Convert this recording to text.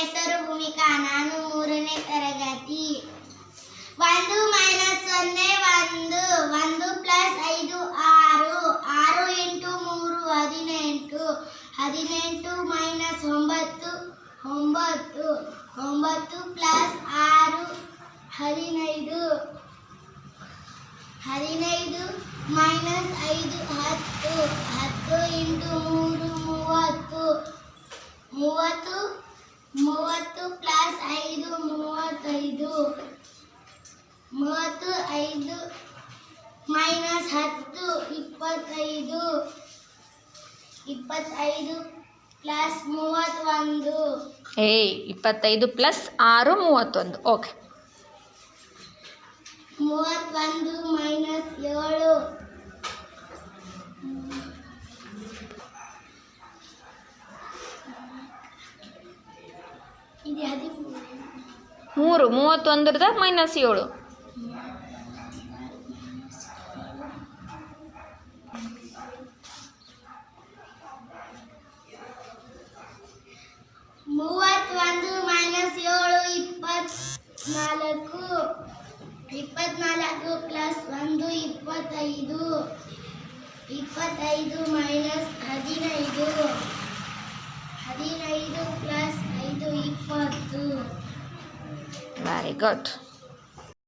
ಹೆಸರು ಭೂಮಿಕಾ. ನಾನು 3ನೇ ತರಗತಿ. 1 - 0 1 1 + 5 6 6 × 3 18 18 - 9 9 9 + 6 15 15 - 5 10 10 × 3 30 30 30 + 5 35 35 - 10 25 25 + 31 25 + 6 31. ಓಕೆ. 31 - 7 ಇದು 3 31 -7. 31 - 7 24 24 + 1 25 25 - 15 15 + 5 20. Very good.